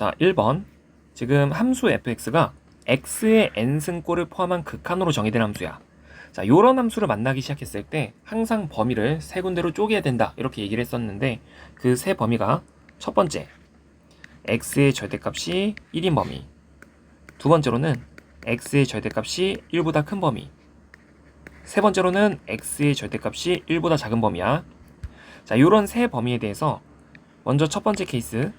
자, 1번. 지금 함수 fx가 x의 n승꼴을 포함한 극한으로 정의된 함수야. 자, 요런 함수를 만나기 시작했을 때 항상 범위를 세 군데로 쪼개야 된다. 이렇게 얘기를 했었는데 그 세 범위가 첫 번째, x의 절대값이 1인 범위. 두 번째로는 x의 절대값이 1보다 큰 범위. 세 번째로는 x의 절대값이 1보다 작은 범위야. 자, 요런 세 범위에 대해서 먼저 첫 번째 케이스,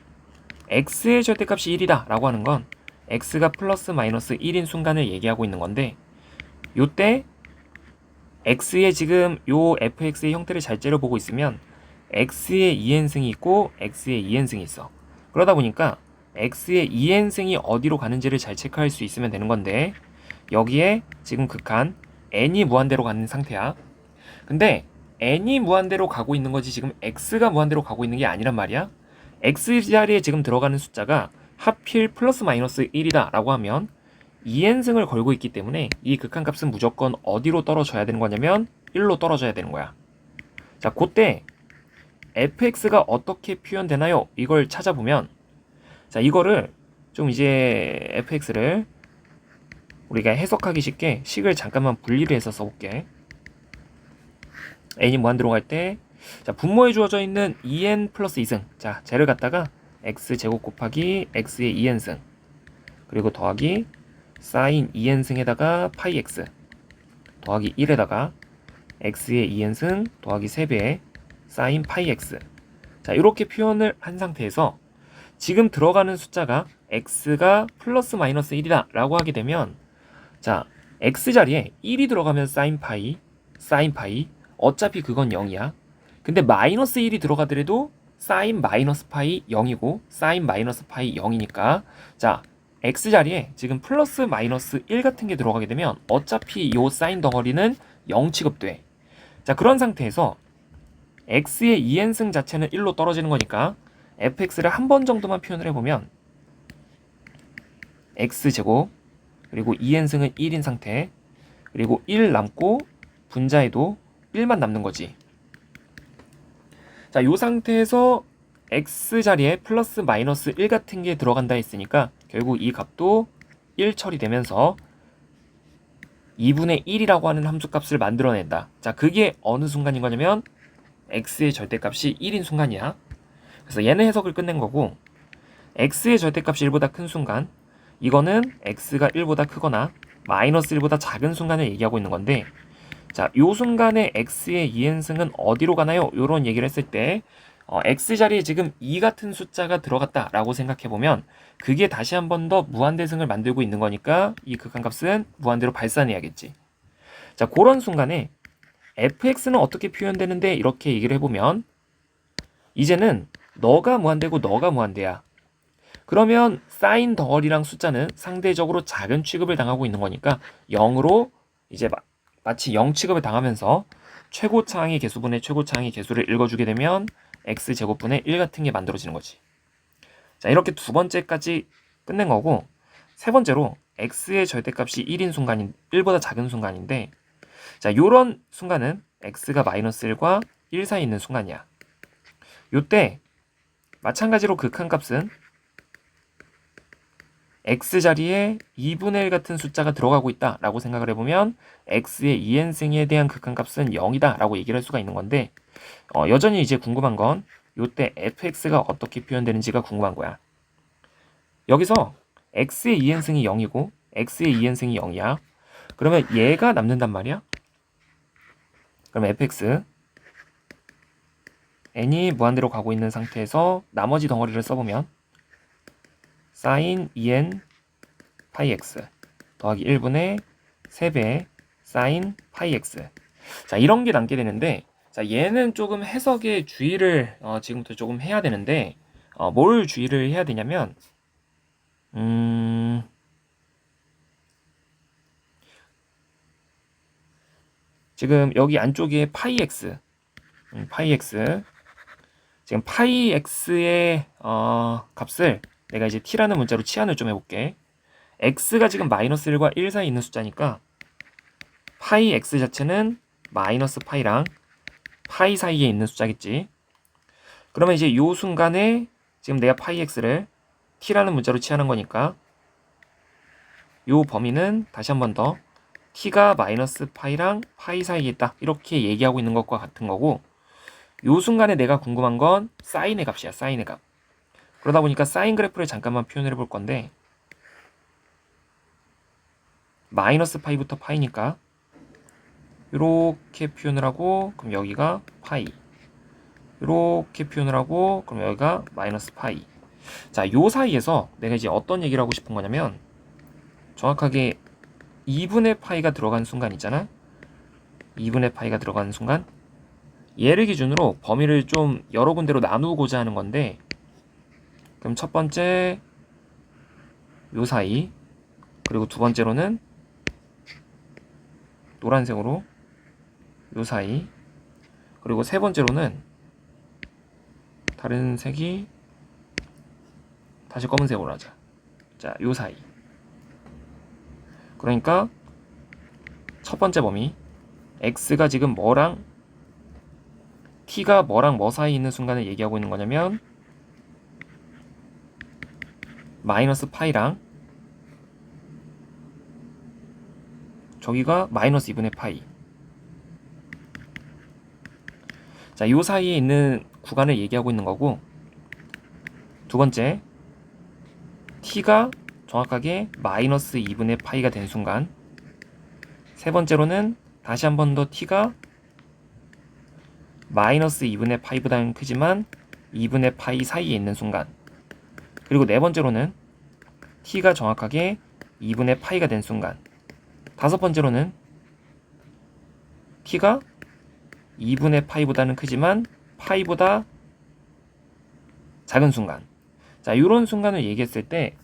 x의 절대값이 1이다 라고 하는 건 x가 플러스 마이너스 1인 순간을 얘기하고 있는 건데, 요때 x의 지금 요 fx의 형태를 잘 째려보고 있으면 x의 2n승이 있고 x의 2n승이 있어. 그러다 보니까 x의 2n승이 어디로 가는지를 잘 체크할 수 있으면 되는 건데, 여기에 지금 극한 n이 무한대로 가는 상태야. 근데 n이 무한대로 가고 있는 거지 지금 x가 무한대로 가고 있는 게 아니란 말이야. x 자리에 지금 들어가는 숫자가 하필 플러스 마이너스 1이다 라고 하면 2n승을 걸고 있기 때문에 이 극한값은 무조건 어디로 떨어져야 되는 거냐면 1로 떨어져야 되는 거야. 자, 그때 fx가 어떻게 표현되나요? 이걸 찾아보면, 자, 이거를 좀 이제 fx를 우리가 해석하기 쉽게 식을 잠깐만 분리를 해서 써볼게. n이 무한대로 갈 때, 자, 분모에 주어져 있는 2n 플러스 2승. 자, 쟤를 갖다가 x제곱 곱하기 x의 2n승. 그리고 더하기 사인 2n승에다가 파이 x. 더하기 1에다가 x의 2n승 더하기 3배의 사인 파이 x. 자, 이렇게 표현을 한 상태에서 지금 들어가는 숫자가 x가 플러스 마이너스 1이다 라고 하게 되면, 자, x 자리에 1이 들어가면 사인 파이, 어차피 그건 0이야. 근데 마이너스 1이 들어가더라도 사인 마이너스 파이 0이고 사인 마이너스 파이 0이니까, 자, x 자리에 지금 플러스 마이너스 1 같은 게 들어가게 되면 어차피 요 사인 덩어리는 0 취급돼. 자, 그런 상태에서 x의 2n승 자체는 1로 떨어지는 거니까 fx를 한 번 정도만 표현을 해보면 x제곱 그리고 2n승은 1인 상태, 그리고 1 남고 분자에도 1만 남는 거지. 자, 요 상태에서 x 자리에 플러스 마이너스 1 같은 게 들어간다 했으니까 결국 이 값도 1 처리되면서 2분의 1이라고 하는 함수값을 만들어낸다. 자, 그게 어느 순간인 거냐면 x의 절대값이 1인 순간이야. 그래서 얘는 해석을 끝낸 거고, x의 절대값이 1보다 큰 순간, 이거는 x가 1보다 크거나 마이너스 1보다 작은 순간을 얘기하고 있는 건데, 자, 요 순간에 x의 2n승은 어디로 가나요? 요런 얘기를 했을 때 x 자리에 지금 2 같은 숫자가 들어갔다라고 생각해보면 그게 다시 한 번 더 무한대승을 만들고 있는 거니까 이 극한값은 무한대로 발산해야겠지. 자, 그런 순간에 fx는 어떻게 표현되는데 이렇게 얘기를 해보면, 이제는 너가 무한대고 너가 무한대야. 그러면 사인 덩어리랑 숫자는 상대적으로 작은 취급을 당하고 있는 거니까 0으로 이제 마치 0 취급을 당하면서 최고차항의 개수분의 최고차항의 개수를 읽어주게 되면 x제곱분의 1 같은 게 만들어지는 거지. 자, 이렇게 두 번째까지 끝낸 거고, 세 번째로 x의 절대값이 1인 순간인 1보다 작은 순간인데, 자, 요런 순간은 x가 마이너스 1과 1 사이에 있는 순간이야. 요때 마찬가지로 극한값은 x 자리에 2분의 1 같은 숫자가 들어가고 있다 라고 생각을 해보면 x의 2n승에 대한 극한값은 0이다 라고 얘기를 할 수가 있는 건데, 여전히 이제 궁금한 건 요때 fx가 어떻게 표현되는지가 궁금한 거야. 여기서 x의 2n승이 0이고 x의 2n승이 0이야. 그러면 얘가 남는단 말이야. 그럼 fx n이 무한대로 가고 있는 상태에서 나머지 덩어리를 써보면 sin 2n 파이 x 더하기 1분의 3배 sin 파이 x. 자, 이런 게 남게 되는데, 자, 얘는 조금 해석에 주의를 지금부터 조금 해야 되는데, 뭘 주의를 해야 되냐면, 지금 여기 안쪽에 파이 x, 지금 파이 x의 값을 내가 이제 t라는 문자로 치환을 좀 해볼게. x가 지금 마이너스 1과 1 사이에 있는 숫자니까 파이 x 자체는 마이너스 파이랑 파이 사이에 있는 숫자겠지. 그러면 이제 요 순간에 지금 내가 파이 x를 t라는 문자로 취하는 거니까 요 범위는 다시 한 번 더 t가 마이너스 파이랑 파이 사이에 있다 이렇게 얘기하고 있는 것과 같은 거고, 요 순간에 내가 궁금한 건 사인의 값이야. 사인의 값. 그러다 보니까 사인 그래프를 잠깐만 표현해 볼 건데, 마이너스 파이부터 파이니까 이렇게 표현을 하고, 그럼 여기가 파이, 이렇게 표현을 하고, 그럼 여기가 마이너스 파이. 자, 요 사이에서 내가 이제 어떤 얘기를 하고 싶은 거냐면, 정확하게 2분의 파이가 들어간 순간 있잖아. 2분의 파이가 들어가는 순간, 얘를 기준으로 범위를 좀 여러 군데로 나누고자 하는 건데, 그럼 첫 번째 요 사이, 그리고 두 번째로는 노란색으로 요 사이, 그리고 세 번째로는 다른 색이 다시 검은색으로 하자. 자, 요 사이. 그러니까 첫 번째 범위 x가 지금 뭐랑 t가 뭐랑 뭐 사이에 있는 순간을 얘기하고 있는 거냐면 마이너스 파이랑 저기가 마이너스 2분의 파이. 자, 요 사이에 있는 구간을 얘기하고 있는 거고, 두 번째 t가 정확하게 마이너스 2분의 파이가 된 순간, 세 번째로는 다시 한 번 더 t가 마이너스 2분의 파이보다는 크지만 2분의 파이 사이에 있는 순간, 그리고 네 번째로는 t가 정확하게 2분의 파이가 된 순간, 다섯 번째로는 t가 2분의 파이보다는 크지만 파이보다 작은 순간. 자, 이런 순간을 얘기했을 때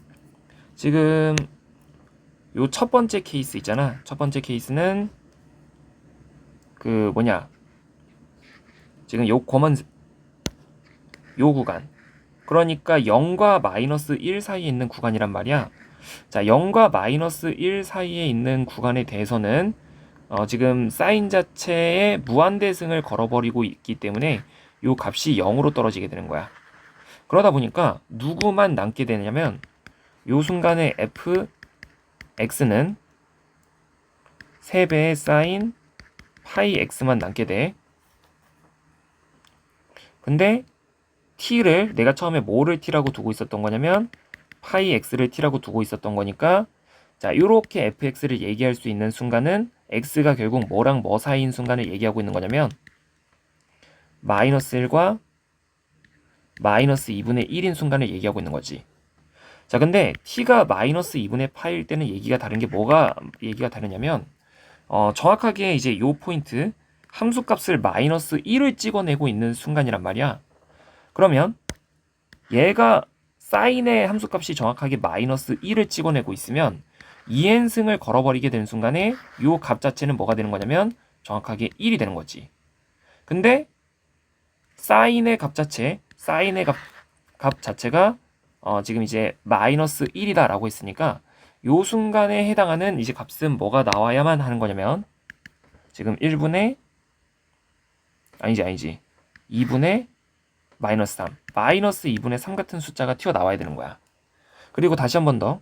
지금 요 첫 번째 케이스 있잖아. 첫 번째 케이스는 그 뭐냐, 지금 요 구간, 그러니까 0과 마이너스 1 사이에 있는 구간이란 말이야. 자, 0과 마이너스 1 사이에 있는 구간에 대해서는 지금 사인 자체에 무한대승을 걸어버리고 있기 때문에 요 값이 0으로 떨어지게 되는 거야. 그러다 보니까 누구만 남게 되냐면 요 순간에 fx는 3배의 사인 파이 x만 남게 돼. 근데 t를 내가 처음에 뭐를 t라고 두고 있었던 거냐면 파이 x를 t라고 두고 있었던 거니까, 자, 요렇게 fx를 얘기할 수 있는 순간은 x가 결국 뭐랑 뭐 사이인 순간을 얘기하고 있는 거냐면 마이너스 1과 마이너스 2분의 1인 순간을 얘기하고 있는 거지. 자, 근데 t가 마이너스 2분의 파일 때는 얘기가 다른 게 뭐가 얘기가 다르냐면 정확하게 이제 요 포인트 함수값을 마이너스 1을 찍어내고 있는 순간이란 말이야. 그러면 얘가 사인의 함수값이 정확하게 마이너스 1을 찍어내고 있으면 2n승을 걸어버리게 되는 순간에 요 값 자체는 뭐가 되는 거냐면 정확하게 1이 되는 거지. 근데 사인의 값 자체가 지금 이제 마이너스 1이다 라고 했으니까 요 순간에 해당하는 이제 값은 뭐가 나와야만 하는 거냐면 지금 1분의 아니지 2분의 마이너스 3, 마이너스 2분의 3 같은 숫자가 튀어나와야 되는 거야. 그리고 다시 한 번 더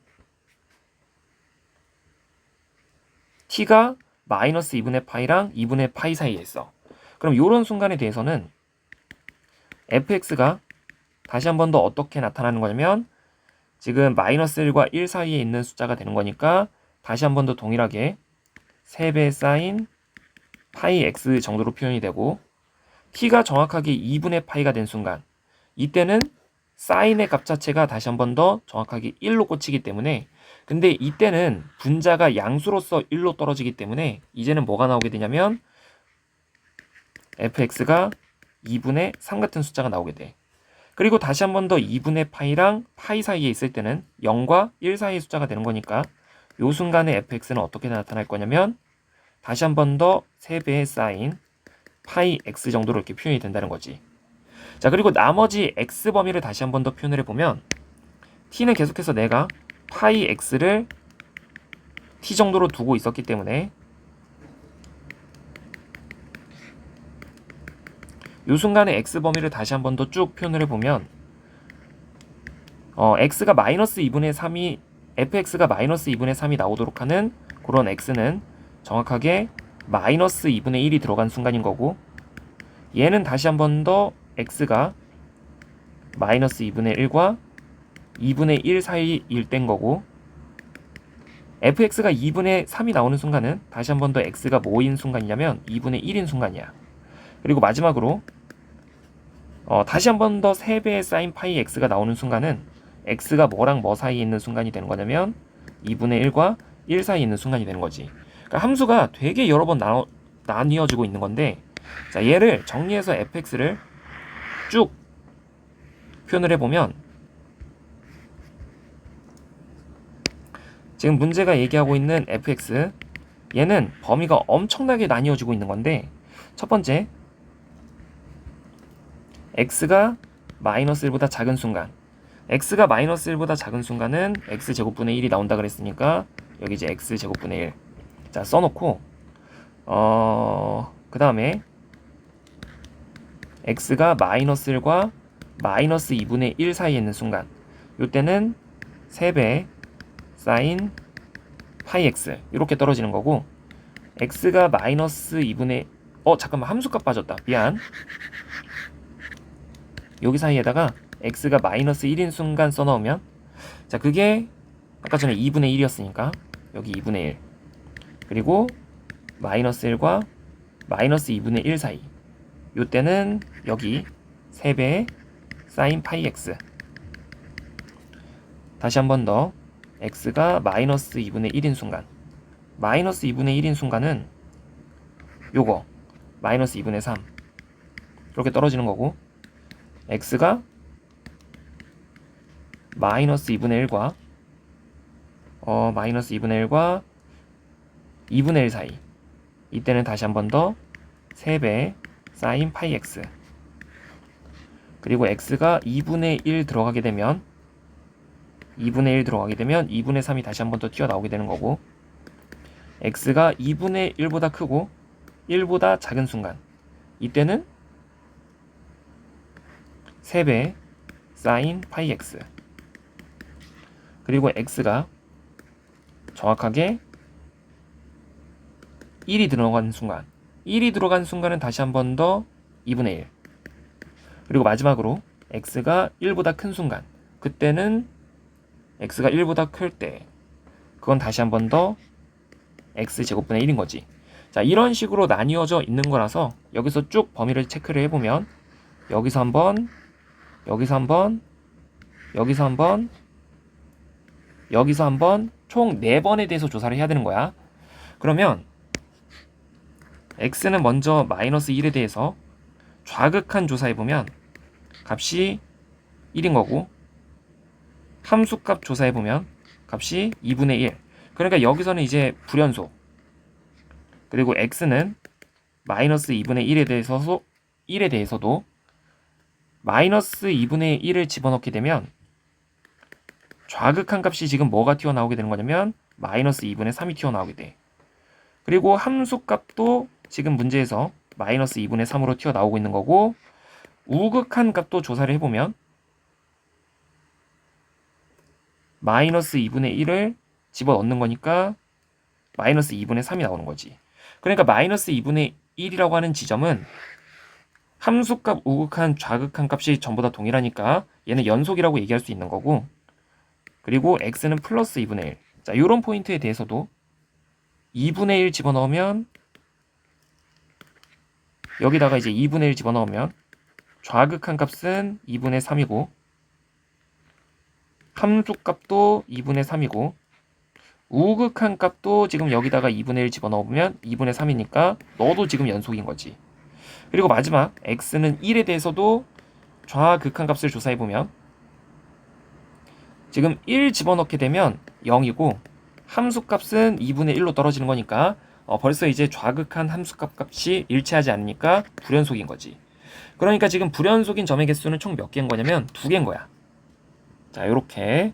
t가 마이너스 2분의 파이랑 2분의 파이 사이에 있어. 그럼 이런 순간에 대해서는 fx가 다시 한 번 더 어떻게 나타나는 거냐면 지금 마이너스 1과 1 사이에 있는 숫자가 되는 거니까 다시 한 번 더 동일하게 3배 사인 파이 x 정도로 표현이 되고, t가 정확하게 2분의 파이가 된 순간 이때는 사인의 값 자체가 다시 한 번 더 정확하게 1로 꽂히기 때문에, 근데 이때는 분자가 양수로서 1로 떨어지기 때문에 이제는 뭐가 나오게 되냐면 fx가 2분의 3 같은 숫자가 나오게 돼. 그리고 다시 한 번 더 2분의 파이랑 파이 사이에 있을 때는 0과 1 사이의 숫자가 되는 거니까 요 순간에 fx는 어떻게 나타날 거냐면 다시 한 번 더 3배의 사인 파이 x 정도로 이렇게 표현이 된다는 거지. 자, 그리고 나머지 x 범위를 다시 한 번 더 표현을 해보면 t는 계속해서 내가 파이 x를 t 정도로 두고 있었기 때문에 이 순간에 x 범위를 다시 한 번 더 쭉 표현을 해보면 x가 마이너스 2분의 3이 fx가 마이너스 2분의 3이 나오도록 하는 그런 x는 정확하게 마이너스 2분의 1이 들어간 순간인 거고, 얘는 다시 한 번 더 x가 마이너스 2분의 1과 2분의 1 사이일 땐 거고, fx가 2분의 3이 나오는 순간은 다시 한 번 더 x가 뭐인 순간이냐면 2분의 1인 순간이야. 그리고 마지막으로 다시 한 번 더 3배의 사인 파이 x가 나오는 순간은 x가 뭐랑 뭐 사이에 있는 순간이 되는 거냐면 2분의 1과 1 사이에 있는 순간이 되는 거지. 그러니까 함수가 되게 여러 번 나뉘어지고 있는 건데, 자, 얘를 정리해서 fx를 쭉 표현을 해보면, 지금 문제가 얘기하고 있는 fx, 얘는 범위가 엄청나게 나뉘어지고 있는 건데, 첫 번째 x가 마이너스 1보다 작은 순간, x가 마이너스 1보다 작은 순간은 x제곱분의 1이 나온다 그랬으니까 여기 이제 x제곱분의 1 자 써놓고, 그 다음에 x가 마이너스 1과 마이너스 2분의 1 사이에 있는 순간, 이때는 3배 사인 파이 x 이렇게 떨어지는 거고, x가 마이너스 2분의 잠깐만, 함수값 빠졌다, 미안. 여기 사이에다가 x가 마이너스 1인 순간 써넣으면, 자, 그게 아까 전에 2분의 1이었으니까 여기 2분의 1, 그리고 마이너스 1과 마이너스 2분의 1 사이, 요때는 여기 3배의 사인 파이 x. 다시 한 번 더, x가 마이너스 2분의 1인 순간, 마이너스 2분의 1인 순간은 요거 마이너스 2분의 3 이렇게 떨어지는 거고, x가 마이너스 2분의 1과 마이너스 2분의 1과 2분의 1 사이, 이때는 다시 한 번 더 3배 사인 파이 x, 그리고 x가 2분의 1 들어가게 되면 2분의 3이 다시 한 번 더 튀어나오게 되는 거고, x가 2분의 1보다 크고 1보다 작은 순간, 이때는 3배 사인 파이 x, 그리고 x가 정확하게 1이 들어간 순간, 1이 들어간 순간은 다시 한 번 더 2분의 1, 그리고 마지막으로 x가 1보다 큰 순간, 그때는 x가 1보다 클 때 그건 다시 한 번 더 x제곱분의 1인 거지. 자, 이런 식으로 나뉘어져 있는 거라서 여기서 쭉 범위를 체크를 해보면, 여기서 한번, 여기서 한번, 여기서 한번, 여기서 한번, 총 4번에 대해서 조사를 해야 되는 거야. 그러면 x는 먼저 마이너스 1에 대해서 좌극한 조사해보면 값이 1인 거고, 함수값 조사해보면 값이 2분의 1. 그러니까 여기서는 이제 불연속. 그리고 x는 마이너스 2분의 1에 대해서도 마이너스 2분의 1을 집어넣게 되면 좌극한 값이 지금 뭐가 튀어나오게 되는 거냐면 마이너스 2분의 3이 튀어나오게 돼. 그리고 함수값도 지금 문제에서 마이너스 2분의 3으로 튀어나오고 있는 거고, 우극한 값도 조사를 해보면 마이너스 2분의 1을 집어넣는 거니까 마이너스 2분의 3이 나오는 거지. 그러니까 마이너스 2분의 1이라고 하는 지점은 함수값, 우극한, 좌극한 값이 전부 다 동일하니까 얘는 연속이라고 얘기할 수 있는 거고, 그리고 x는 플러스 2분의 1. 자, 이런 포인트에 대해서도 2분의 1 집어넣으면, 여기다가 이제 2분의 1 집어넣으면 좌극한 값은 2분의 3이고, 함수값도 2분의 3이고, 우극한 값도 지금 여기다가 2분의 1 집어넣으면 2분의 3이니까 너도 지금 연속인 거지. 그리고 마지막 x는 1에 대해서도 좌극한 값을 조사해보면 지금 1 집어넣게 되면 0이고, 함수값은 2분의 1로 떨어지는 거니까 벌써 이제 좌극한 함수값 값이 일치하지 않으니까 불연속인 거지. 그러니까 지금 불연속인 점의 개수는 총 몇 개인 거냐면 2개인 거야. 자, 요렇게